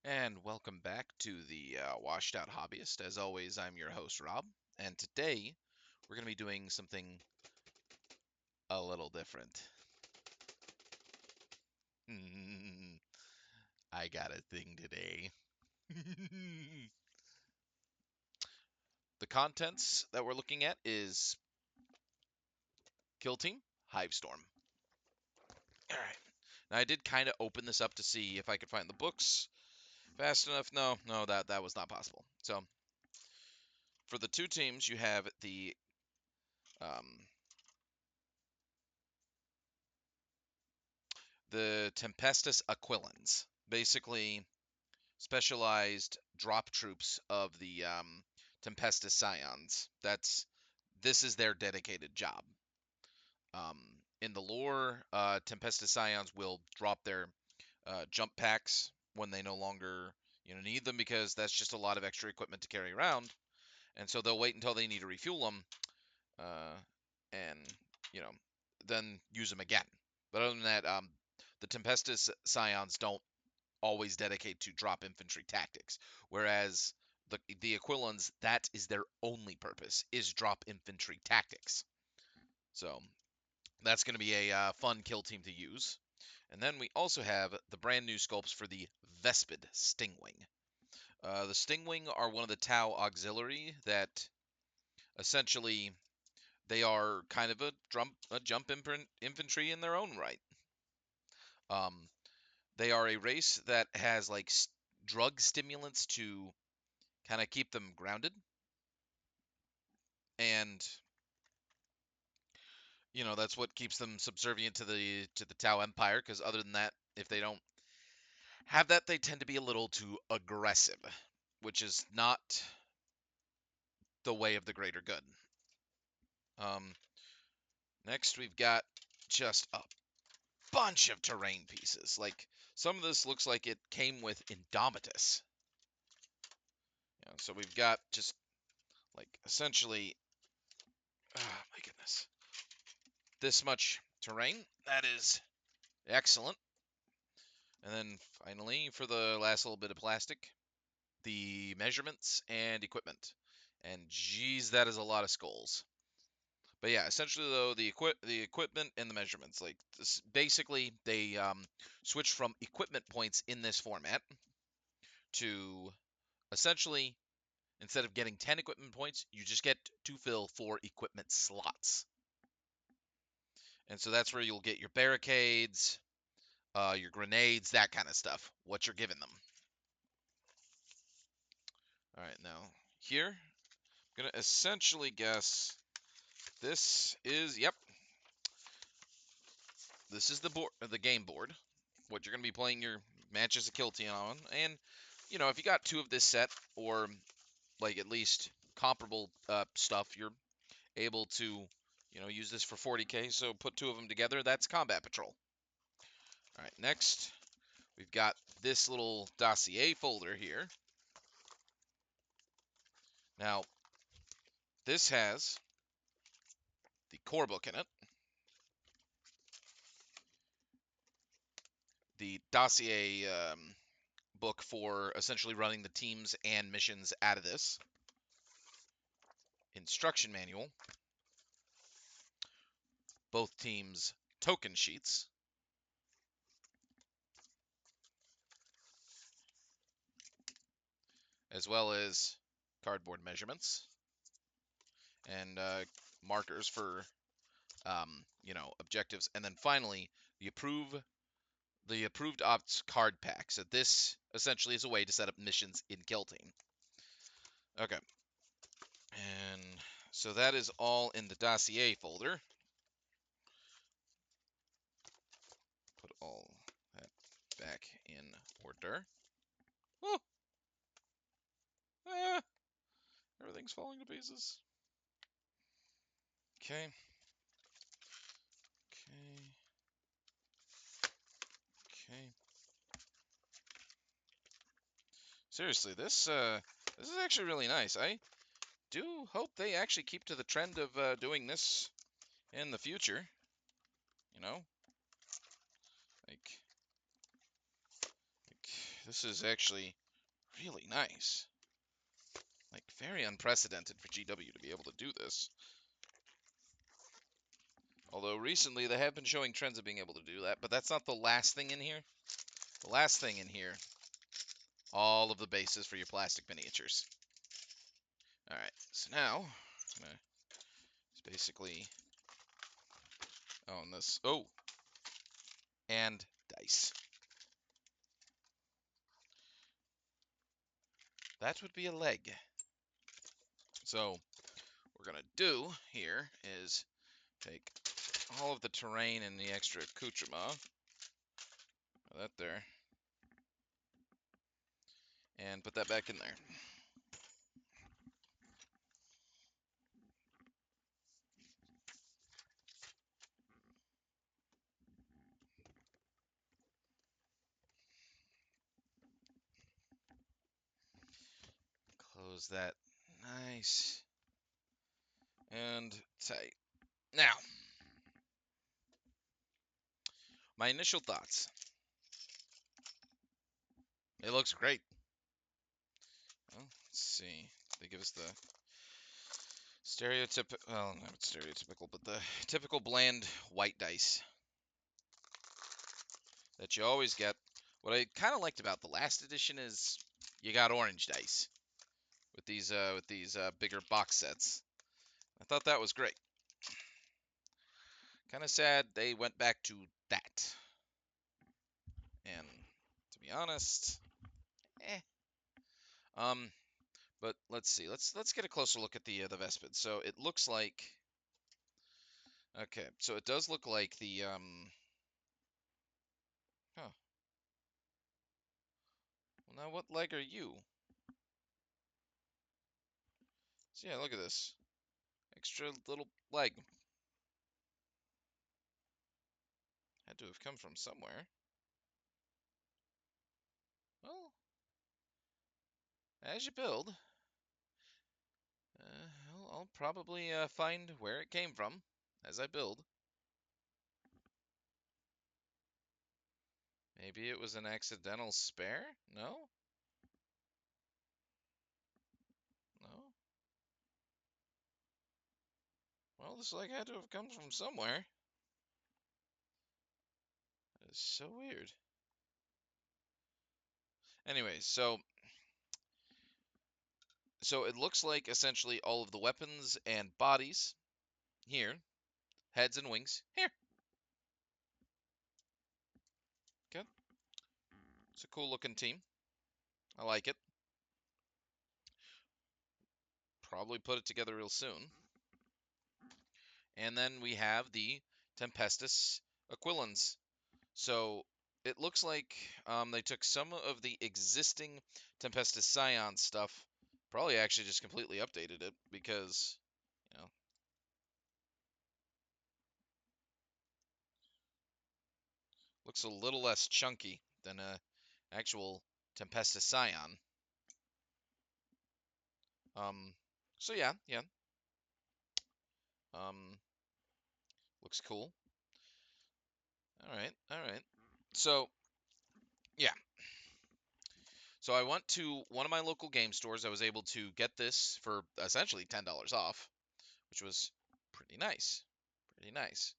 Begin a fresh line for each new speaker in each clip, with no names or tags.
And welcome back to the Washed Out Hobbyist. As always, I'm your host, Rob. And today, we're going to be doing something a little different. I got a thing today. The contents that we're looking at is Kill Team Hivestorm. Alright. Now, I did kind of open this up to see if I could find the books fast enough. No, that was not possible. So, for the two teams, you have the Tempestus Aquilans, basically specialized drop troops of the Tempestus Scions. This is their dedicated job. In the lore, Tempestus Scions will drop their jump packs when they no longer need them, because that's just a lot of extra equipment to carry around, and so they'll wait until they need to refuel them, and then use them again. But other than that, the Tempestus Scions don't always dedicate to drop infantry tactics, whereas the Aquilans, that is their only purpose, is drop infantry tactics. So that's going to be a fun kill team to use. And then we also have the brand new sculpts for the Vespid Stingwing. The Stingwing are one of the Tau auxiliary that essentially they are kind of a jump infantry in their own right. They are a race that has like drug stimulants to kind of keep them grounded, and that's what keeps them subservient to the Tau Empire. Because other than that, if they don't have that, they tend to be a little too aggressive, which is not the way of the greater good. Next, we've got just a bunch of terrain pieces. Like, some of this looks like it came with Indomitus. So we've got just like essentially, oh my goodness, this much terrain. That is excellent. And then finally, for the last little bit of plastic, the measurements and equipment. And geez, that is a lot of skulls. But yeah, essentially though, the equipment and the measurements, like this, basically they switch from equipment points in this format to essentially, instead of getting 10 equipment points, you just get to fill 4 equipment slots. And so that's where you'll get your barricades, your grenades, that kind of stuff, what you're giving them. All right, now here, I'm going to essentially guess this is, yep, this is the board, the game board, what you're going to be playing your matches of Kill Team on. And, if you got 2 of this set, or like at least comparable stuff, you're able to, use this for 40k, so put 2 of them together, that's Combat Patrol. All right, next, we've got this little dossier folder here. Now, this has the core book in it, the dossier book for essentially running the teams and missions out of this, instruction manual, both teams' token sheets, as well as cardboard measurements and markers for objectives, and then finally the approved ops card pack. So this essentially is a way to set up missions in Kill Team. Okay, and so that is all in the dossier folder. Put all that back in order. Oh, everything's falling to pieces. Okay. Okay. Seriously, this is actually really nice. I do hope they actually keep to the trend of doing this in the future. Like This is actually really nice. Like, very unprecedented for GW to be able to do this. Although recently they have been showing trends of being able to do that, but that's not the last thing in here. The last thing in here, all of the bases for your plastic miniatures. Alright, so now, I'm gonna basically own this. Oh! And dice. That would be a leg. So, what we're gonna do here is take all of the terrain and the extra accoutrement, that there, and put that back in there. Close that nice and tight. Now, my initial thoughts. It looks great. Well, let's see. They give us the stereotypical, well, not stereotypical, but the typical bland white dice that you always get. What I kind of liked about the last edition is you got orange dice with these bigger box sets. I thought that was great. Kind of sad they went back to that. And to be honest, eh. But let's see. Let's get a closer look at the Vespid. So it looks like, okay. So it does look like the Huh. Well, now what leg are you? So yeah, look at this. Extra little leg. Had to have come from somewhere. Well, as you build, I'll probably find where it came from as I build. Maybe it was an accidental spare? No? No? Well, this leg had to have come from somewhere. It's so weird. Anyways, so it looks like essentially all of the weapons and bodies here, heads and wings, here. Good. It's a cool looking team. I like it. Probably put it together real soon. And then we have the Tempestus Aquilans. So it looks like they took some of the existing Tempestus Scion stuff, probably actually just completely updated it because, you know, looks a little less chunky than a actual Tempestus Scion. So yeah, yeah. Um, looks cool. All right, all right. So yeah. So I went to one of my local game stores. I was able to get this for essentially $10 off, which was pretty nice. Pretty nice.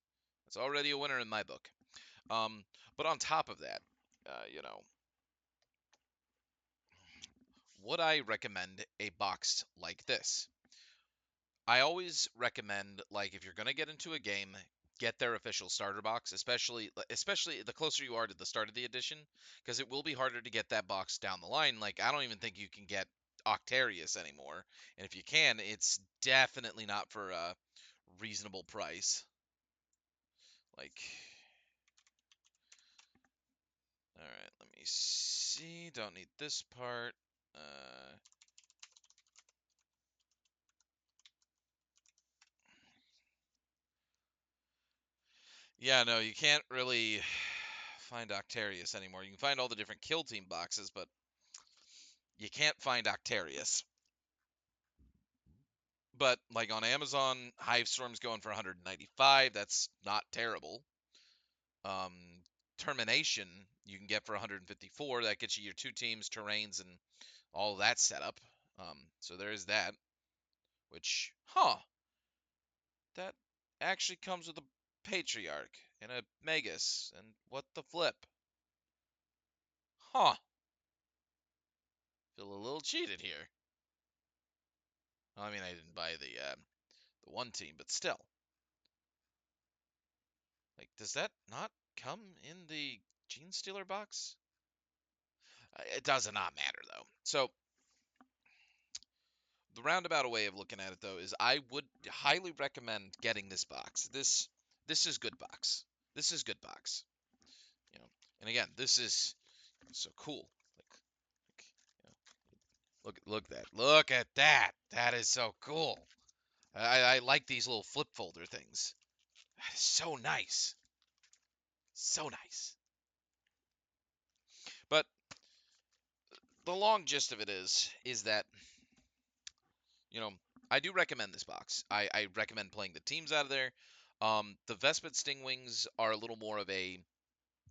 It's already a winner in my book. Um, but on top of that, you know, would I recommend a box like this? I always recommend, like, if you're gonna get into a game, get their official starter box, especially the closer you are to the start of the edition, because it will be harder to get that box down the line. Like, I don't even think you can get Octarius anymore, and if you can, it's definitely not for a reasonable price. Like, all right, let me see. Don't need this part. Yeah, no, you can't really find Octarius anymore. You can find all the different Kill Team boxes, but you can't find Octarius. But like on Amazon, Hivestorm's going for 195. That's not terrible. Um, Termination you can get for 154. That gets you your 2 teams, terrains, and all that setup. So there's that. Which, that actually comes with a Patriarch and a Magus, and what the flip? Huh. Feel a little cheated here. I mean, I didn't buy the 1 team, but still. Like, does that not come in the Gene Stealer box? It does not matter though. So the roundabout way of looking at it though is I would highly recommend getting this box. This is good box. This is good box. You know, and again, this is so cool. Like you know, look at that. That is so cool. I like these little flip folder things. That is so nice. So nice. But the long gist of it is that you know, I do recommend this box. I recommend playing the teams out of there. The Vespid Stingwings are a little more of a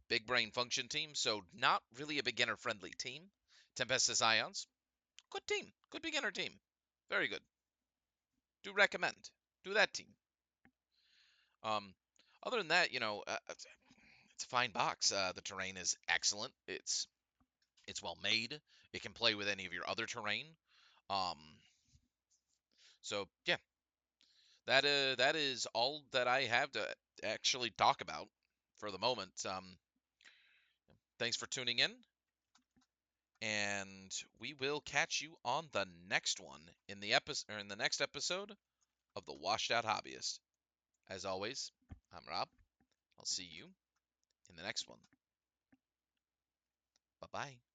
big brain function team, so not really a beginner friendly team. Tempestus Ions, good team, good beginner team, very good. Do recommend. Do that team. Um, Other than that, it's a fine box. The terrain is excellent. It's well made. It can play with any of your other terrain. Um, so yeah, that is all that I have to actually talk about for the moment. Thanks for tuning in, and we will catch you on the next one in the next episode of the Washed Out Hobbyist. As always, I'm Rob. I'll see you in the next one. Bye bye.